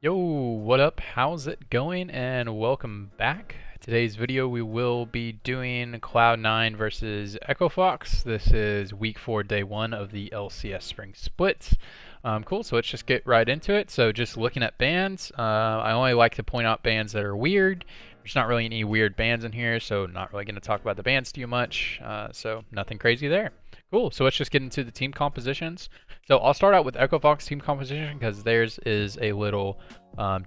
Yo, what up? How's it going? And welcome back. Today's video we will be doing Cloud9 versus Echo Fox. This is week 4, day 1 of the LCS Spring Split. Cool, so let's just get right into it. So just looking at bans, I only like to point out bans that are weird. There's not really any weird bans in here, so not really going to talk about the bans too much. So nothing crazy there. Cool, so let's just get into the team compositions. So I'll start out with Echo Fox team composition because theirs is a little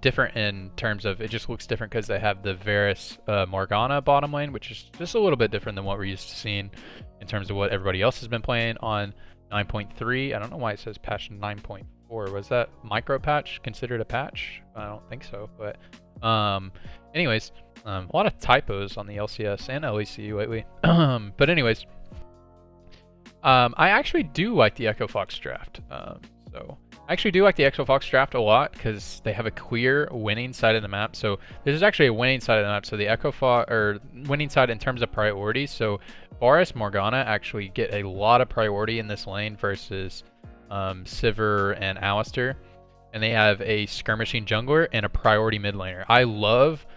different in terms of it just looks different because they have the Varus Morgana bottom lane, which is just a little bit different than what we're used to seeing in terms of what everybody else has been playing on 9.3. I don't know why it says patch 9.4. Was that micro patch considered a patch? I don't think so, but anyways, a lot of typos on the LCS and LEC lately. But anyways, I actually do like the Echo Fox draft. I actually do like the Echo Fox draft a lot because they have a clear winning side of the map. So this is actually a winning side of the map. So the Echo Fox, or winning side in terms of priority. So Varus, Morgana actually get a lot of priority in this lane versus Sivir and Alistar. And they have a skirmishing jungler and a priority mid laner. I love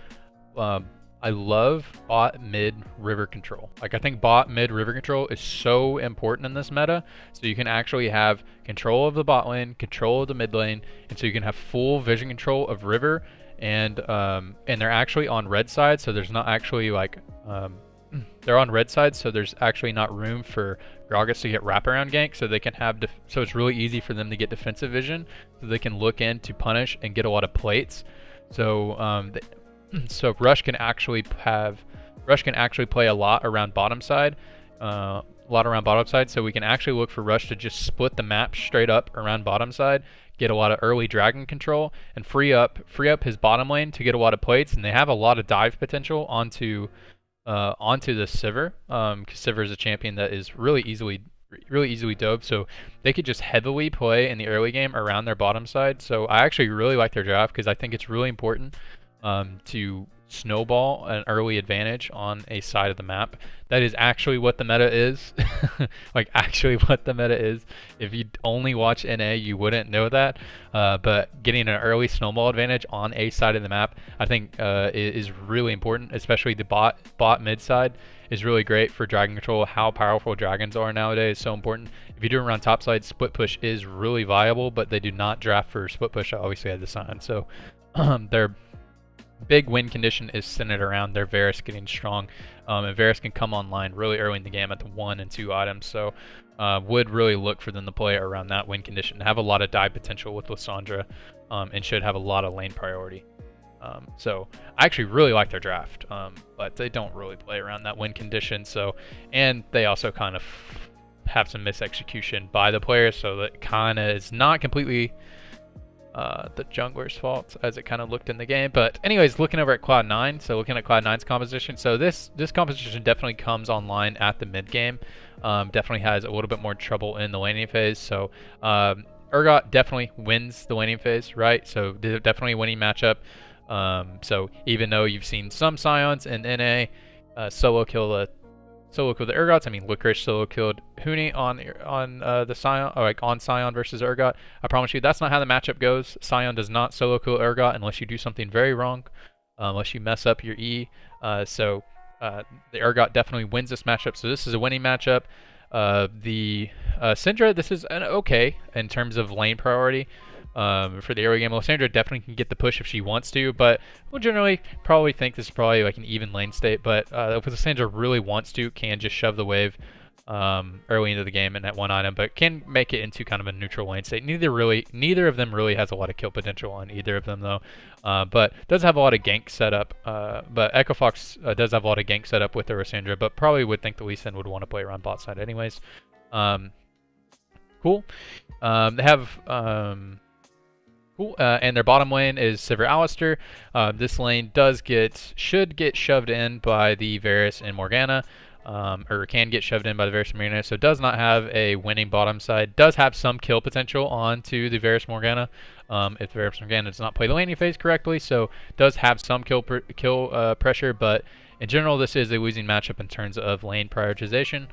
bot mid river control. Like, I think bot mid river control is so important in this meta. So you can actually have control of the bot lane, control of the mid lane, and so you can have full vision control of river. And they're actually on red side, so there's not actually like they're on red side, so there's actually not room for Gragas to get wraparound gank. So they can have so it's really easy for them to get defensive vision, so they can look in to punish and get a lot of plates. So so Rush can actually play a lot around bottom side, so we can actually look for Rush to just split the map straight up around bottom side, get a lot of early dragon control, and free up his bottom lane to get a lot of plates. And they have a lot of dive potential onto the Sivir, because Sivir is a champion that is really easily dove, so they could just heavily play in the early game around their bottom side. So I actually really like their draft because I think it's really important to snowball an early advantage on a side of the map. That is actually what the meta is. Like, actually what the meta is. If you only watch NA, you wouldn't know that. But getting an early snowball advantage on a side of the map, I think is really important, especially the bot mid side is really great for dragon control. How powerful dragons are nowadays is so important. If you do around top side, split push is really viable, but they do not draft for split push. I obviously had the sign. So their big win condition is centered around their Varus getting strong, and Varus can come online really early in the game at the 1 and 2 items. So would really look for them to play around that win condition, have a lot of dive potential with Lissandra, and should have a lot of lane priority. So I actually really like their draft, but they don't really play around that win condition. So, and they also kind of have some misexecution by the players, so that kind of is not completely the jungler's fault as it kind of looked in the game. But anyways, looking over at Cloud9, so looking at Cloud9's composition, so this composition definitely comes online at the mid game. Definitely has a little bit more trouble in the laning phase. So Urgot definitely wins the laning phase, right? So definitely a winning matchup. So even though you've seen some Sions in NA solo kill the Urgots, I mean Licorice solo killed Huni on the Sion, or like on Sion versus Urgot. I promise you that's not how the matchup goes. Sion does not solo kill Urgot unless you do something very wrong, unless you mess up your E. So the Urgot definitely wins this matchup. So this is a winning matchup. The Syndra, this is an okay in terms of lane priority. For the early game, Lissandra definitely can get the push if she wants to, but we'll generally probably think this is probably like an even lane state. But if Lissandra really wants to, can just shove the wave early into the game in that one item, but can make it into kind of a neutral lane state. Neither of them really has a lot of kill potential on either of them though, but does have a lot of gank setup. But Echo Fox does have a lot of gank setup with the Lissandra, but probably would think the Lee Sin would want to play around bot side anyways. Cool. They have cool, and their bottom lane is Sivir Alistar. This lane should get shoved in by the Varus and Morgana, or can get shoved in by the Varus and Morgana. So does not have a winning bottom side. Does have some kill potential onto the Varus Morgana, if the Varus Morgana does not play the laning phase correctly. So does have some kill pressure, but in general this is a losing matchup in terms of lane prioritization.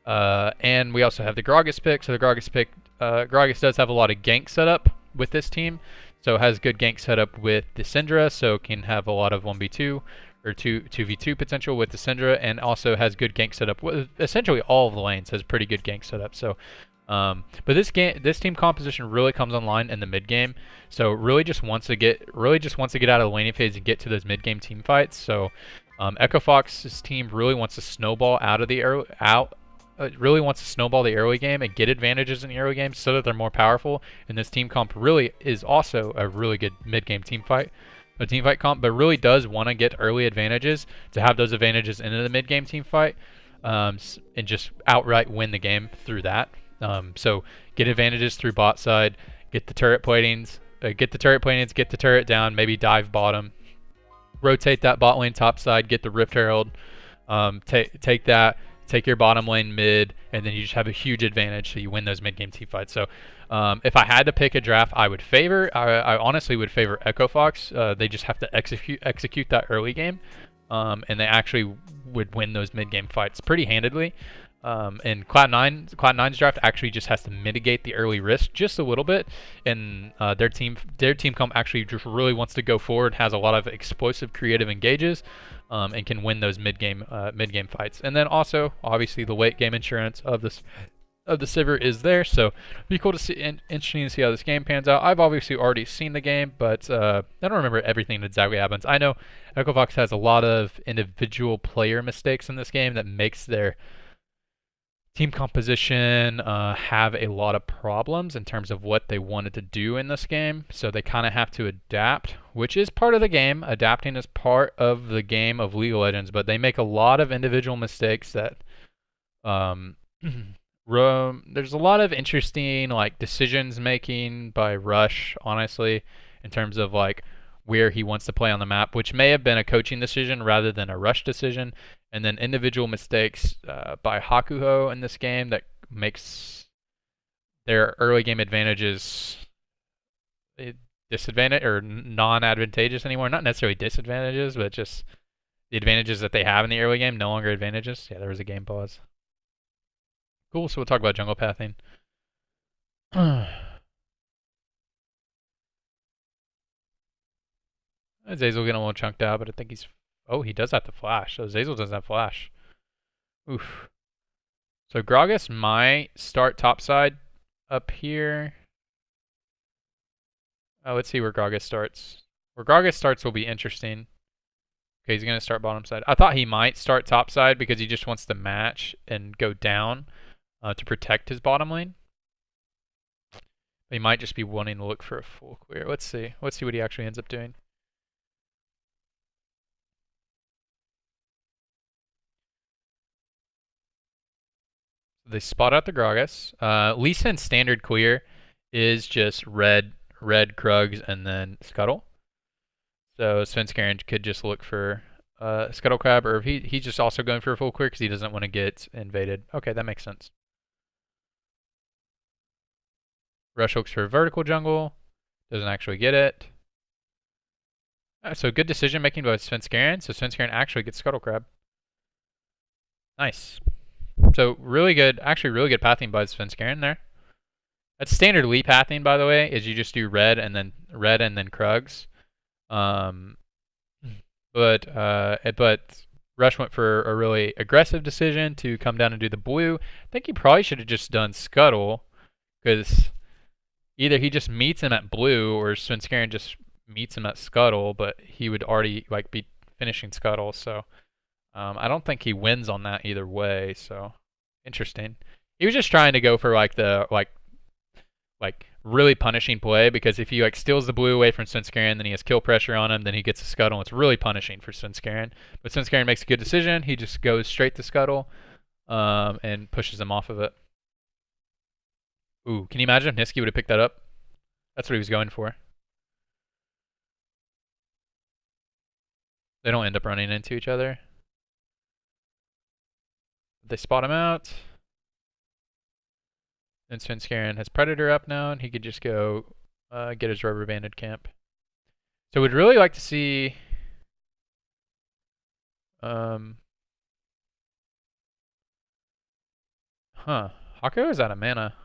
And we also have the Gragas pick. So the Gragas pick, Gragas does have a lot of gank setup with this team. So it has good gank setup with the Syndra, so it can have a lot of 1v2 or 2v2 potential with the Syndra, and also has good gank setup with essentially all of the lanes. Has pretty good gank setup. So, but this team composition really comes online in the mid game. So really just wants to get out of the laning phase and get to those mid game team fights. So, Echo Fox's team really wants to snowball out of the really wants to snowball the early game and get advantages in the early game so that they're more powerful. And this team comp really is also a really good mid-game team fight comp, but really does want to get early advantages to have those advantages into the mid-game team fight, and just outright win the game through that. So get advantages through bot side, get the turret platings, get the turret down, maybe dive bottom, rotate that bot lane top side, get the Rift Herald, take that. Take your bottom lane mid, and then you just have a huge advantage, so you win those mid-game team fights. So if I had to pick a draft I honestly would favor Echo Fox. They just have to execute that early game, and they actually would win those mid-game fights pretty handedly. And Cloud9's draft actually just has to mitigate the early risk just a little bit, and their team comp actually just really wants to go forward, has a lot of explosive creative engages, and can win those mid-game fights. And then also obviously the late game insurance of the Sivir is there, so it'd be cool to see, interesting to see how this game pans out. I've obviously already seen the game, but I don't remember everything that exactly happens. I know Echo Fox has a lot of individual player mistakes in this game that makes their team composition have a lot of problems in terms of what they wanted to do in this game, so they kind of have to adapt, which is part of the game. Adapting is part of the game of League of Legends, but they make a lot of individual mistakes that there's a lot of interesting decisions making by Rush, honestly, in terms of where he wants to play on the map, which may have been a coaching decision rather than a Rush decision. And then individual mistakes by Hakuho in this game that makes their early game advantages disadvantage or non-advantageous anymore. Not necessarily disadvantages, but just the advantages that they have in the early game no longer advantages. Yeah, there was a game pause. Cool, so we'll talk about jungle pathing. Zeyzal getting a little chunked out, but I think he's... Oh, he does have to flash. So Zeyzal doesn't have flash. Oof. So Gragas might start topside up here. Oh, let's see where Gragas starts. Where Gragas starts will be interesting. Okay, he's going to start bottom side. I thought he might start topside because he just wants to match and go down to protect his bottom lane. He might just be wanting to look for a full clear. Let's see. Let's see what he actually ends up doing. They spot out the Gragas. Lee Sin's standard clear is just red, Krugs, and then Scuttle. So Svenskeren could just look for Scuttle Crab, or if he's just also going for a full clear because he doesn't want to get invaded. Okay, that makes sense. Rush looks for a vertical jungle. Doesn't actually get it. So good decision making by Svenskeren. So Svenskeren actually gets Scuttle Crab. Nice. So really good, actually really good pathing by Svenskeren there. That's standard Lee pathing, by the way, is you just do red and then Krugs. But Rush went for a really aggressive decision to come down and do the blue. I think he probably should have just done Scuttle, because either he just meets him at blue or Svenskeren just meets him at Scuttle, but he would already be finishing Scuttle, so I don't think he wins on that either way, so interesting. He was just trying to go for the really punishing play, because if he steals the blue away from Svenskeren, then he has kill pressure on him, then he gets a Scuttle, and it's really punishing for Svenskeren. But Svenskeren makes a good decision. He just goes straight to Scuttle and pushes him off of it. Ooh, can you imagine if Nisqy would have picked that up? That's what he was going for. They don't end up running into each other. They spot him out. And Svenskeren has Predator up now, and he could just go get his rubber banded camp. So we'd really like to see Hakuho is out of mana.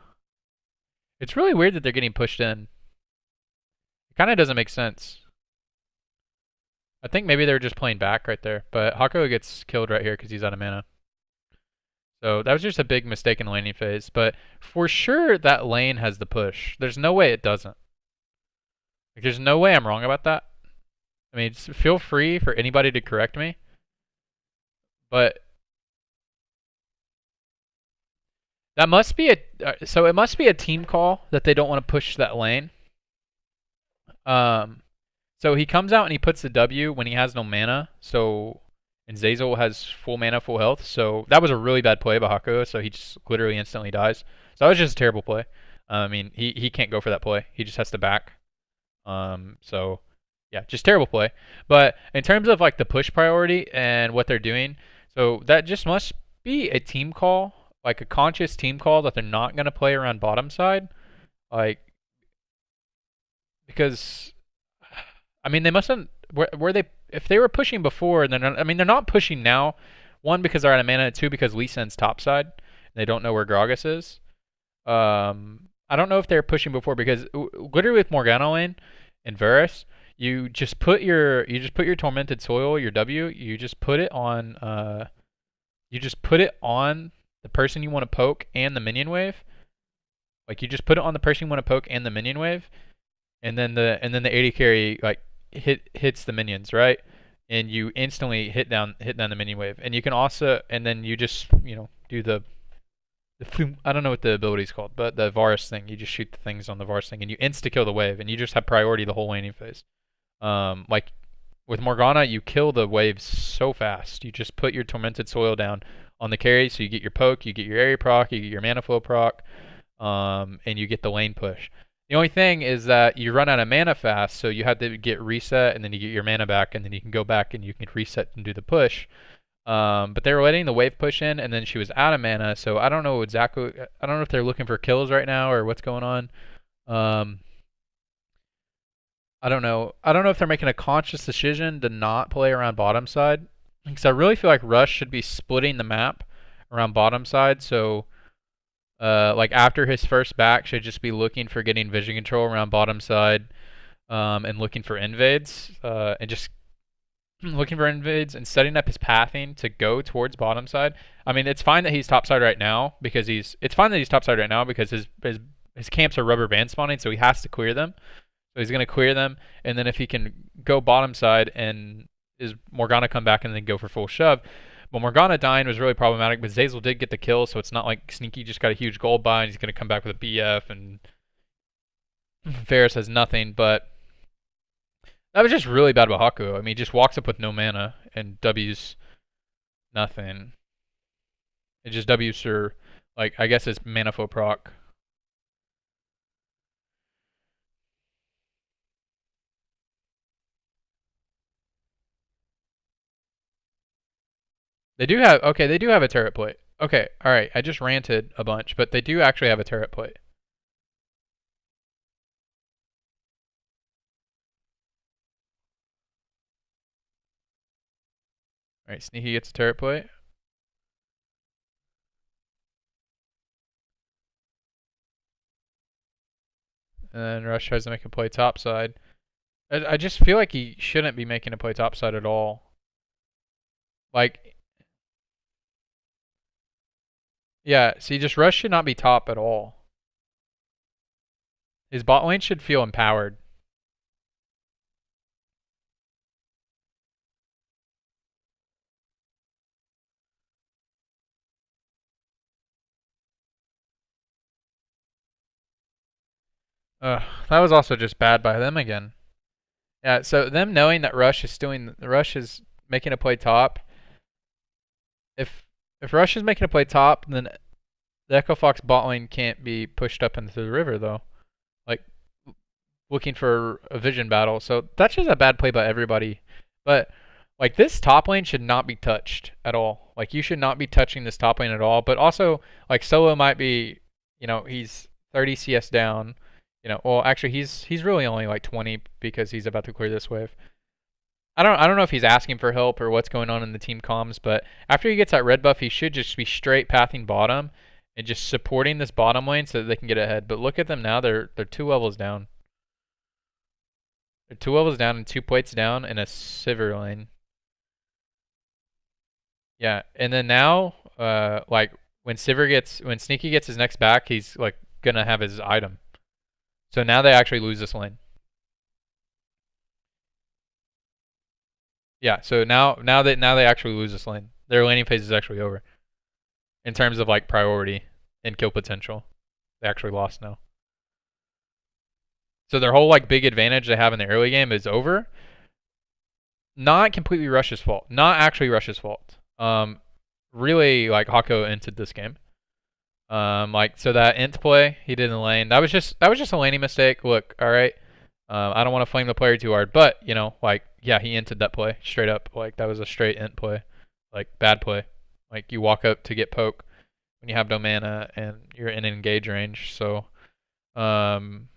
It's really weird that they're getting pushed in. It kind of doesn't make sense. I think maybe they're just playing back right there, but Hakuho gets killed right here because he's out of mana. So that was just a big mistake in the laning phase, but for sure that lane has the push. There's no way it doesn't. Like, there's no way I'm wrong about that. I mean, feel free for anybody to correct me, but that must be so it must be a team call that they don't want to push that lane. So he comes out and he puts the W when he has no mana. So, and Zeyzal has full mana, full health. So that was a really bad play by Hakuho. So he just literally instantly dies. So that was just a terrible play. I mean, he can't go for that play. He just has to back. So yeah, just terrible play. But in terms of like the push priority and what they're doing, so that just must be a team call, like a conscious team call that they're not gonna play around bottom side, like because. I mean, they mustn't. Were they? If they were pushing before, and I mean, they're not pushing now. One, because they're out of mana. Two, because Lee Sin's topside. And they don't know where Gragas is. I don't know if they're pushing before because literally with Morgana lane and Varus, you just put your tormented soil, your W. You just put it on. You just put it on the person you want to poke and the minion wave. Like you just put it on the person you want to poke and the minion wave, and then the AD carry like hits the minions, right? And you instantly hit down the minion wave. And you can also, and then you just, do the I don't know what the ability's called, but the Varus thing. You just shoot the things on the Varus thing and you insta kill the wave and you just have priority the whole laning phase. Like with Morgana, you kill the waves so fast. You just put your tormented soil down on the carry, so you get your poke, you get your area proc, you get your mana flow proc, and you get the lane push. The only thing is that you run out of mana fast, so you have to get reset, and then you get your mana back, and then you can go back and you can reset and do the push. But they were letting the wave push in, and then she was out of mana, so I don't know exactly. I don't know if they're looking for kills right now or what's going on. I don't know. I don't know if they're making a conscious decision to not play around bottom side, because I really feel like Rush should be splitting the map around bottom side, so. Like after his first back, should just be looking for getting vision control around bottom side, and looking for invades, and just looking for invades and setting up his pathing to go towards bottom side. I mean, it's fine that he's topside right now because his camps are rubber band spawning, so he has to clear them. So he's gonna clear them, and then if he can go bottom side and is Morgana come back and then go for full shove. But Morgana dying was really problematic, but Zeyzal did get the kill, so it's not like Sneaky just got a huge gold buy and he's going to come back with a BF, and Varus has nothing, but that was just really bad by Hakuho. I mean, he just walks up with no mana and W's nothing. It just W's for, like, I guess it's mana flow proc. They do have a turret plate. Okay, alright, I just ranted a bunch, but they do actually have a turret plate. Alright, Sneaky gets a turret plate. And then Rush tries to make a play topside. I just feel like he shouldn't be making a play topside at all. Like, yeah, see, just Rush should not be top at all. His bot lane should feel empowered. That was also just bad by them again. Yeah, so them knowing that Rush is making a play top. If Rush is making a play top, then the Echo Fox bot lane can't be pushed up into the river though. Like looking for a vision battle. So that's just a bad play by everybody. But like this top lane should not be touched at all. Like you should not be touching this top lane at all. But also like Solo might be, he's 30 CS down. Well actually he's really only like 20 because he's about to clear this wave. I don't know if he's asking for help or what's going on in the team comms, but after he gets that red buff, he should just be straight pathing bottom and just supporting this bottom lane so that they can get ahead. But look at them now; they're 2 levels down. They're 2 levels down and 2 plates down in a Sivir lane. Yeah, and then now, like when Nisqy gets his next back, he's like gonna have his item. So now they actually lose this lane. Yeah, so now they actually lose this lane. Their laning phase is actually over. In terms of like priority and kill potential. They actually lost now. So their whole like big advantage they have in the early game is over. Not completely Rush's fault. Not actually Rush's fault. Really like Hakuho entered this game. Like so that int play he did in the lane, that was just a laning mistake. Look, all right. I don't want to flame the player too hard, but you know, like yeah, he inted that play straight up. Like that was a straight int play, like bad play. Like you walk up to get poke when you have no mana and you're in engage range. So, and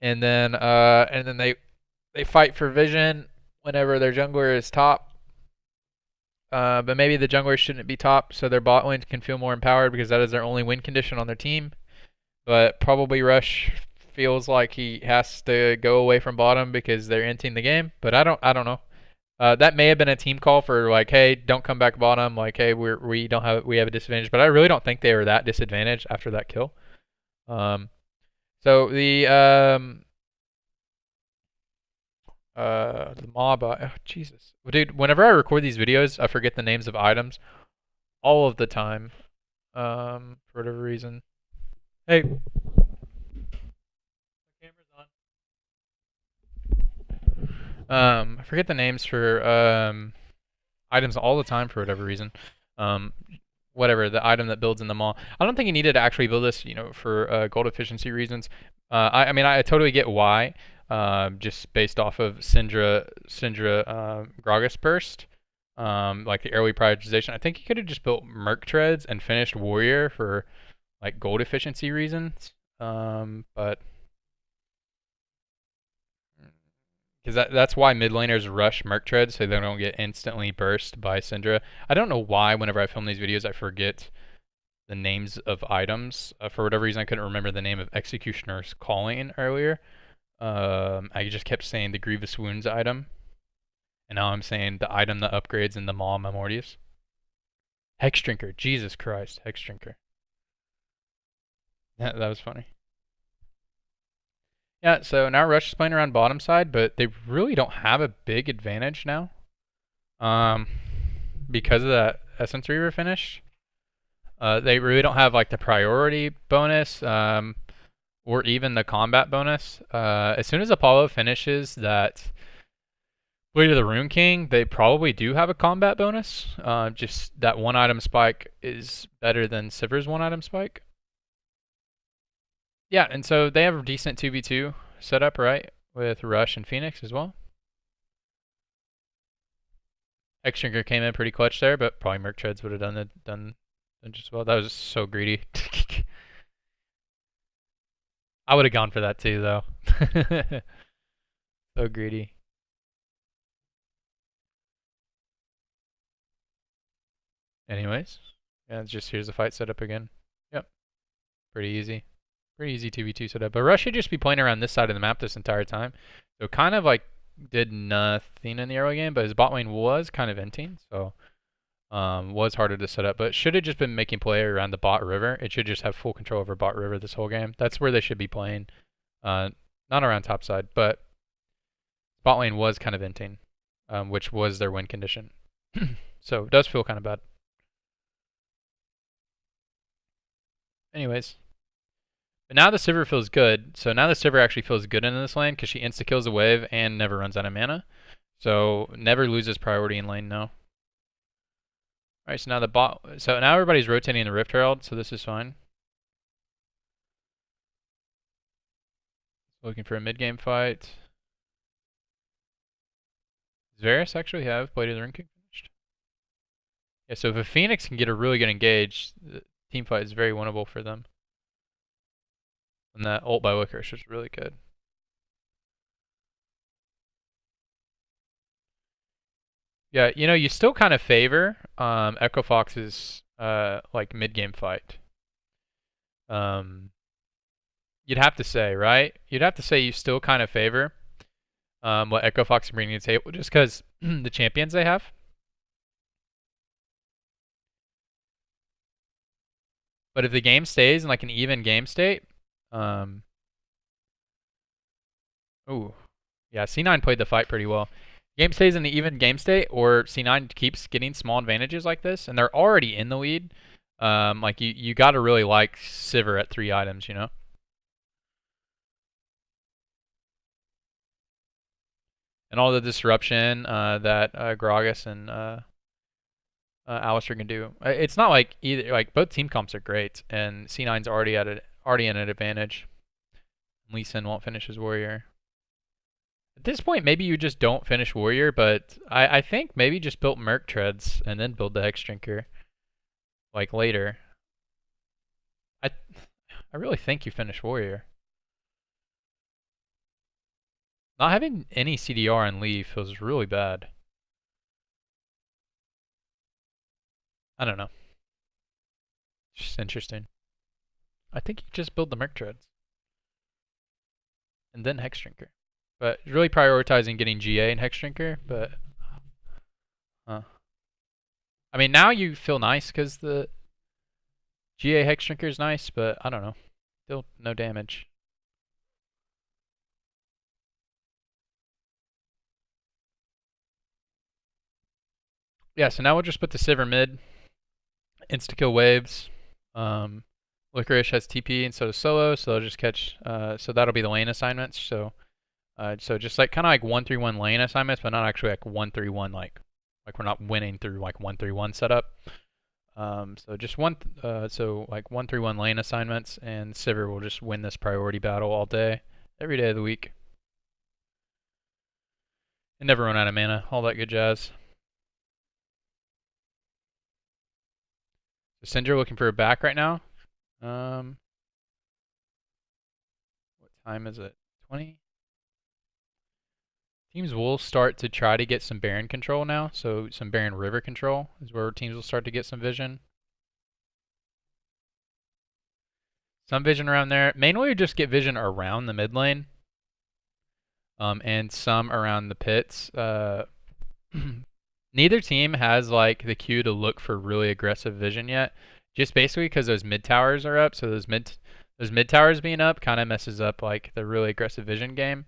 then they fight for vision whenever their jungler is top. But maybe the jungler shouldn't be top, so their bot lane can feel more empowered because that is their only win condition on their team. But probably Rush feels like he has to go away from bottom because they're inting the game. But I don't know. That may have been a team call for like, hey, don't come back bottom. Like, hey, we have a disadvantage. But I really don't think they were that disadvantaged after that kill. So the mob. Oh, Jesus, dude. Whenever I record these videos, I forget the names of items all of the time. For whatever reason. Hey. I forget the names for items all the time for whatever reason. Whatever, the item that builds in the mall. I don't think you needed to actually build this, you know, for gold efficiency reasons. I mean, I totally get why, just based off of Syndra Gragas burst, like the early prioritization. I think you could have just built Merc Treads and finished Warrior for like gold efficiency reasons. But because that's why mid laners rush Merc Treads so they don't get instantly burst by Syndra. I don't know why whenever I film these videos I forget the names of items. For whatever reason I couldn't remember the name of Executioner's Calling earlier. I just kept saying the Grievous Wounds item. And now I'm saying the item that upgrades in the Maw Memorius. Hex Drinker. Jesus Christ. Hex Drinker. Yeah, that was funny. Yeah, so now Rush is playing around bottom side, but they really don't have a big advantage now. Because of that Essence Reaver finish. They really don't have like the priority bonus, or even the combat bonus. As soon as Apollo finishes that Blade of the Rune King, they probably do have a combat bonus. Just that one item spike is better than Sivir's one item spike. Yeah, and so they have a decent 2v2 setup, right? With Rush and Fenix as well. X-Drinker came in pretty clutch there, but probably Merc Treads would have done just well. That was so greedy. I would have gone for that too, though. So greedy. Anyways, yeah, it's just here's the fight setup again. Yep, pretty easy. Pretty easy 2v2 setup. But Rush should just be playing around this side of the map this entire time. So kind of like did nothing in the early game, but his bot lane was kind of inting, so was harder to set up. But should have just been making play around the bot river. It should just have full control over bot river this whole game. That's where they should be playing. Not around top side, but bot lane was kind of inting, which was their win condition. So it does feel kind of bad. Anyways. But now the Sivir feels good. So now the Sivir actually feels good in this lane because she insta-kills a wave and never runs out of mana. So never loses priority in lane now. Alright, so now the bot... So now everybody's rotating the Rift Herald, so this is fine. Looking for a mid-game fight. Does Varus actually have Blade of the Rune King finished? Yeah, so if a Phoenix can get a really good engage, the team fight is very winnable for them. And that ult by Licorice was really good. Yeah, you know, you still kind of favor Echo Fox's like mid-game fight. you'd have to say, right? You'd have to say you still kind of favor what Echo Fox is bringing to the table, just because the champions they have. But if the game stays in like an even game state, ooh, yeah, C9 played the fight pretty well. Game stays in the even game state, or C9 keeps getting small advantages like this, and they're already in the lead. Like you got to really like Sivir at 3 items, you know. And all the disruption that Gragas and Alistar can do. It's not like either like both team comps are great, and C9's already in an advantage. Lee Sin won't finish his warrior. At this point, maybe you just don't finish warrior, but I think maybe just build Merc Treads and then build the Hex Drinker like later. I really think you finish warrior. Not having any CDR on Lee feels really bad. I don't know. It's just interesting. I think you just build the Merc Treads. And then Hex Drinker. But really prioritizing getting GA and Hex Drinker, but I mean now you feel nice because the GA Hex Drinker is nice, but I don't know. Still no damage. Yeah, so now we'll just put the Sivir mid. Insta-kill waves. Licorice has TP and so does Solo, so they'll just catch, so that'll be the lane assignments. So just like kind of like 1-3-1 lane assignments, but not actually like 1-3-1 like we're not winning through like 1-3-1 setup. So just so like 1-3-1 lane assignments, and Sivir will just win this priority battle all day, every day of the week. And never run out of mana, all that good jazz. So Syndra looking for a back right now. What time is it? 20? Teams will start to try to get some Baron control now. So some Baron River control is where teams will start to get some vision. Some vision around there. Mainly just get vision around the mid lane. And some around the pits. Neither team has like the queue to look for really aggressive vision yet. Just basically because those mid towers are up. So those mid towers being up kind of messes up like the really aggressive vision game.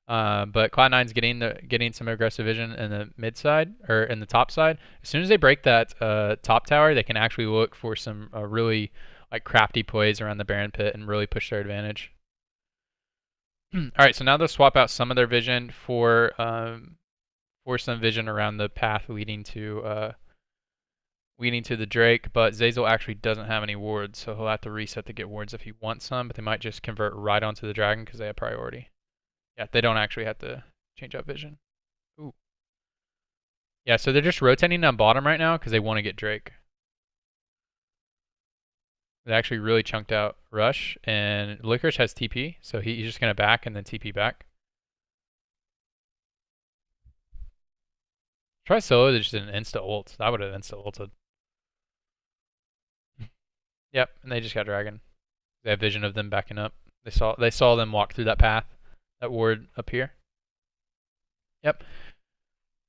But Cloud9's getting some aggressive vision in the mid side or in the top side. As soon as they break that top tower, they can actually look for some really like crafty plays around the Baron pit and really push their advantage. All right, so now they'll swap out some of their vision for some vision around the path leading to the Drake. But Zeyzal actually doesn't have any wards, so he'll have to reset to get wards if he wants some. But they might just convert right onto the dragon because they have priority. Yeah, they don't actually have to change out vision. Ooh. Yeah, so they're just rotating on bottom right now because they want to get Drake. They actually really chunked out Rush, and Licorice has TP, so he's just going to back and then TP back. Try Solo, they just did an insta ult. That would have insta ulted. Yep, and they just got Dragon. They have vision of them backing up. They saw them walk through that path, that ward up here. Yep.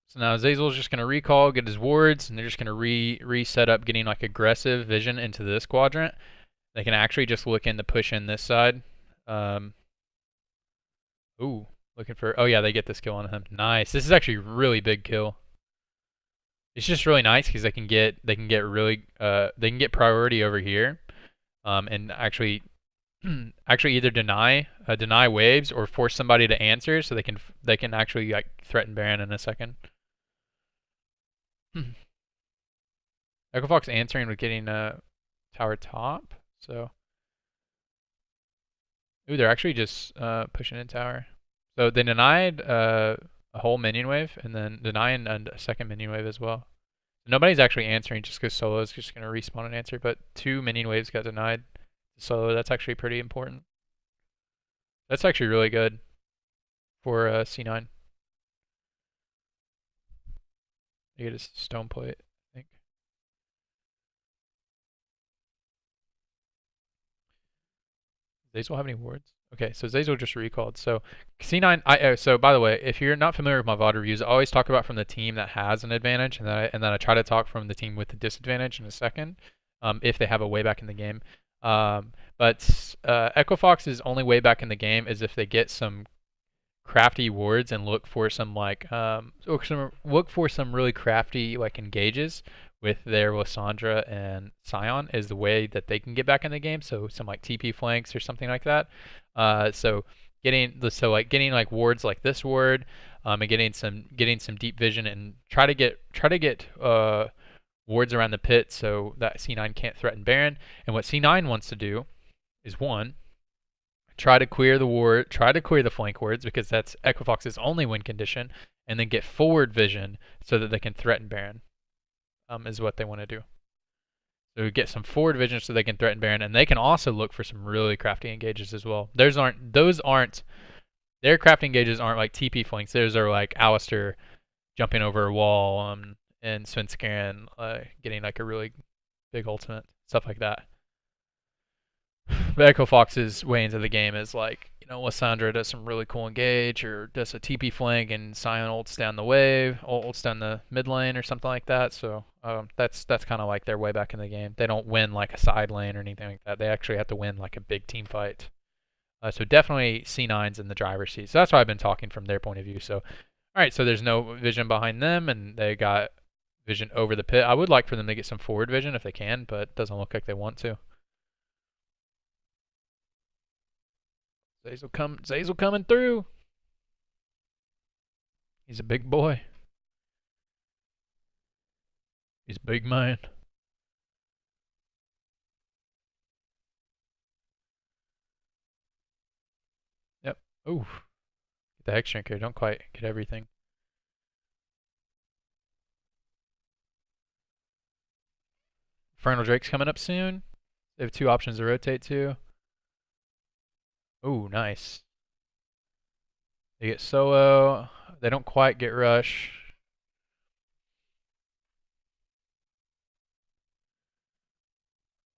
So now Zeyzal's just going to recall, get his wards, and they're just going to reset up getting like aggressive vision into this quadrant. They can actually just look in to push in this side. Ooh, looking for, oh yeah, they get this kill on him. Nice. This is actually a really big kill. It's just really nice because they can get priority over here, and actually either deny waves or force somebody to answer so they can actually like threaten Baron in a second. Echo Fox answering with getting tower top. So, ooh, they're actually just pushing in tower. So they denied a whole minion wave and then denying a second minion wave as well. Nobody's actually answering just because Solo is just going to respawn and answer, but 2 minion waves got denied to Solo. That's actually pretty important. That's actually really good for C9. You get a stone plate, I think. Zeyzal have any wards? Okay, so Zeyzal just recalled. So C9. So by the way, if you're not familiar with my VOD reviews, I always talk about from the team that has an advantage, and then I try to talk from the team with the disadvantage in a second, if they have a way back in the game. But Echo Fox's only way back in the game is if they get some crafty wards and look for some look for some really crafty like engages with their Lissandra and Sion is the way that they can get back in the game. So some like TP flanks or something like that. So getting like wards like this ward, and getting some deep vision and try to get wards around the pit so that C9 can't threaten Baron. And what C9 wants to do is one, try to clear the flank wards because that's Echo Fox's only win condition, and then get forward vision so that they can threaten Baron. Is what they want to do. So get some forward vision so they can threaten Baron, and they can also look for some really crafty engages as well. Their crafty engages aren't like TP flanks. Theirs are like Alistar jumping over a wall, and Svenskeren getting like a really big ultimate, stuff like that. But Echo Fox's way into the game is like, Lissandra does some really cool engage or does a TP flank and Sion ults down the wave, ults down the mid lane or something like that. So that's kind of like their way back in the game. They don't win like a side lane or anything like that. They actually have to win like a big team fight. So definitely C9's in the driver's seat. So that's why I've been talking from their point of view. So, all right, so there's no vision behind them, and they got vision over the pit. I would like for them to get some forward vision if they can, but it doesn't look like they want to. Zeyzal coming through. He's a big boy. He's a big man. Yep. Ooh. Get the Hex Shrink. Don't quite get everything. Infernal Drake's coming up soon. They have two options to rotate to. Ooh, nice. They get solo. They don't quite get rush.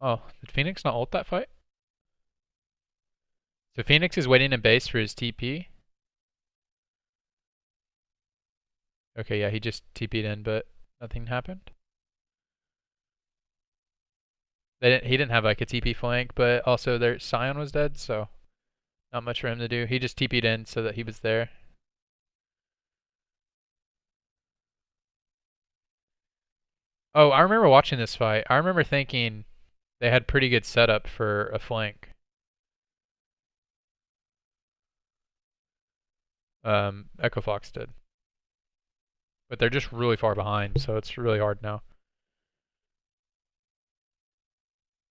Oh, did Fenix not ult that fight? So Fenix is waiting in base for his TP. Okay, yeah, he just TP'd in, but nothing happened. He didn't have like a TP flank, but also their Sion was dead, so not much for him to do. He just TP'd in so that he was there. Oh, I remember watching this fight. I remember thinking they had pretty good setup for a flank. Echo Fox did. But they're just really far behind, so it's really hard now.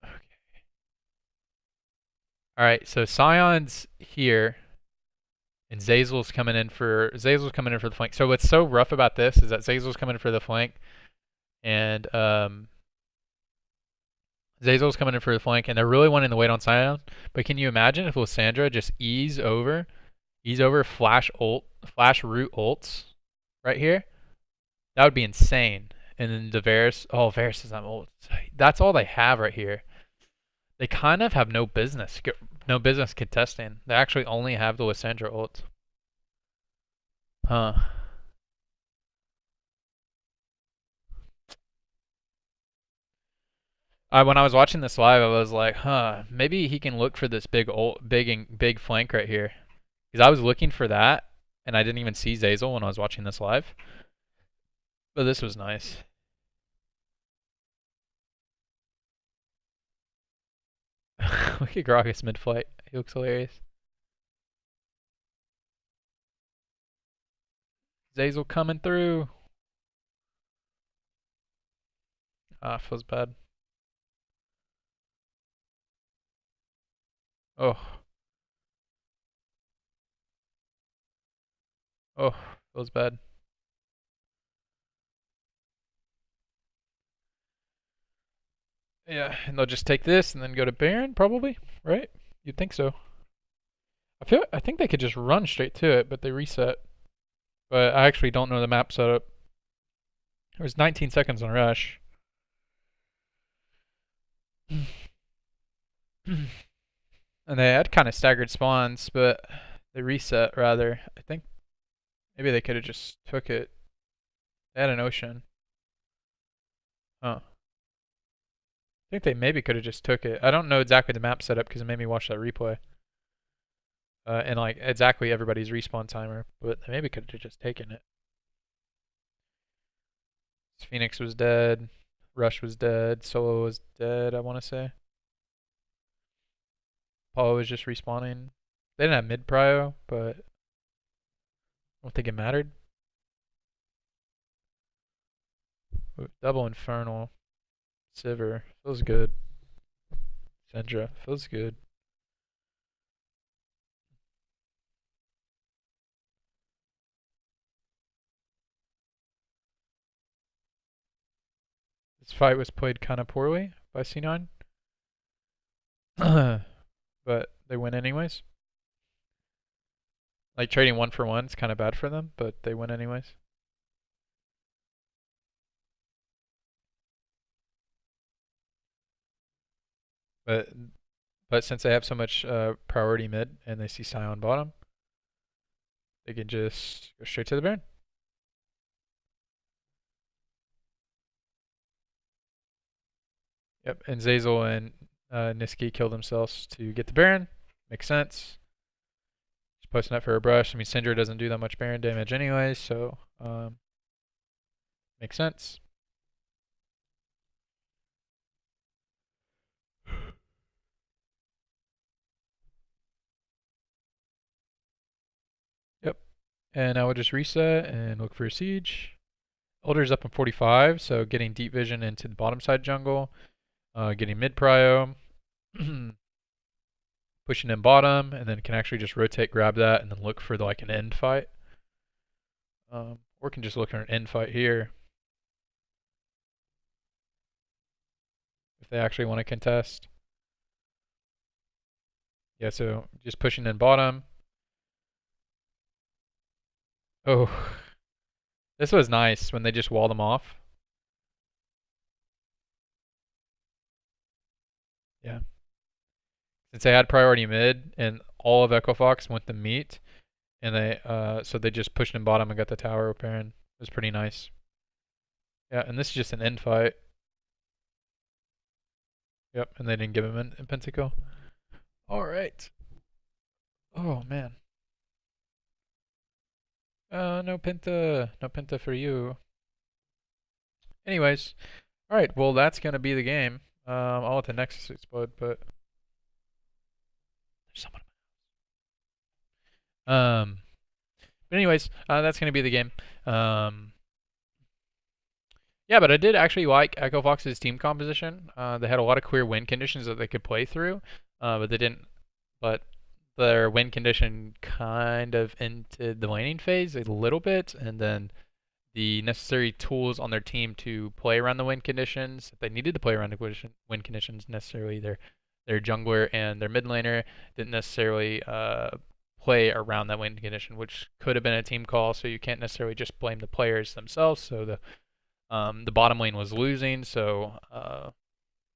Okay. Alright, so Sion's here. And Zeyzal's coming in for the flank. So what's so rough about this is that Zeyzal's coming in for the flank, and Zeyzal's coming in for the flank, and they're really wanting to wait on Sion. But can you imagine if Lissandra just ease over, flash root ults right here? That would be insane. And then the Varus, Varus is not ult. That's all they have right here. They kind of have no business contesting. They actually only have the Lissandra ult. Huh. When I was watching this live, I was like, huh, maybe he can look for this big flank right here. Because I was looking for that, and I didn't even see Zeyzal when I was watching this live. But this was nice. Look at Gragas mid-flight. He looks hilarious. Zeyzal coming through. Ah, feels bad. Oh. Oh, feels bad. Yeah, and they'll just take this and then go to Baron, probably, right? You'd think so. I think they could just run straight to it, but they reset. But I actually don't know the map setup. There was 19 seconds on rush. And they had kind of staggered spawns, but they reset rather. I think maybe they could have just took it. They had an ocean. Huh. I think they maybe could have just took it. I don't know exactly the map setup because it made me watch that replay. And like exactly everybody's respawn timer, but they maybe could have just taken it. Fenix was dead. Rush was dead. Solo was dead, I want to say. Apollo was just respawning. They didn't have mid prio, but I don't think it mattered. Ooh, double Infernal. Sivir. Feels good. Syndra. Feels good. This fight was played kind of poorly by C9. But they win anyways. Like trading 1-for-1 is kind of bad for them, but they win anyways. But since they have so much priority mid and they see Sion bottom, they can just go straight to the Baron. Yep, and Zeyzal and Nisqy kill themselves to get the Baron. Makes sense. Just posting up for a brush. I mean, Syndra doesn't do that much Baron damage anyway, so makes sense. Yep, and I will just reset and look for a siege. Elder's up in 45, so getting deep vision into the bottom side jungle, getting mid prio, pushing in bottom, and then can actually just rotate, grab that, and then look for like an end fight. Or can just look for an end fight here if they actually want to contest. Yeah, so just pushing in bottom. Oh, this was nice when they just walled them off. Yeah. Since they had priority mid and all of Echo Fox went to meet, and so they just pushed in bottom and got the tower open. It was pretty nice. Yeah, and this is just an end fight. Yep, and they didn't give him a pentakill. All right. Oh man. No penta for you. Anyways, all right. Well, that's gonna be the game. I'll let the Nexus explode, but there's someone. But anyways, that's gonna be the game. Yeah, but I did actually like Echo Fox's team composition. They had a lot of clear win conditions that they could play through, but they didn't. But their win condition kind of ended the laning phase a little bit, and then the necessary tools on their team to play around the win conditions. If they needed to play around the win conditions, necessarily their jungler and their mid laner didn't necessarily play around that win condition, which could have been a team call. So you can't necessarily just blame the players themselves. So the bottom lane was losing, so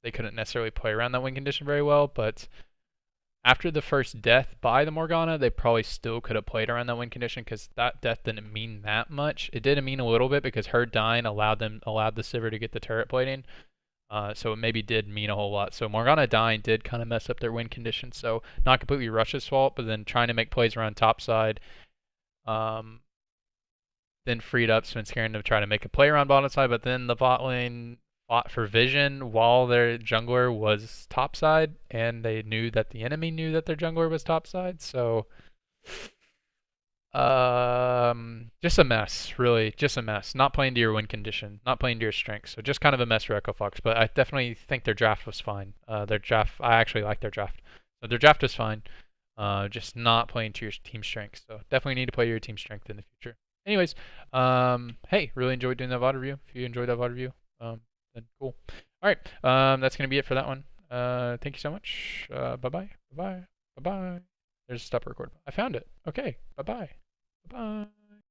they couldn't necessarily play around that win condition very well. But after the first death by the Morgana, they probably still could have played around that win condition because that death didn't mean that much. It did mean a little bit because her dying allowed the Sivir to get the turret plating. So it maybe did mean a whole lot. So Morgana dying did kind of mess up their win condition. So not completely Rush's fault, but then trying to make plays around top side. Then freed up Svenskeren to try to make a play around bottom side, but then the bot lane fought for vision while their jungler was topside, and they knew that the enemy knew that their jungler was topside, so just a mess, really, just a mess. Not playing to your win condition, not playing to your strengths, so just kind of a mess for Echo Fox, but I definitely think their draft was fine. Their draft, I actually like their draft. So their draft is fine, just not playing to your team strengths, so definitely need to play your team strength in the future. Anyways, hey, really enjoyed doing that VOD review. If you enjoyed that VOD review, then cool. All right, that's gonna be it for that one. Thank you so much. Bye bye. Bye bye. Bye bye. There's stop record. I found it. Okay. Bye bye. Bye bye.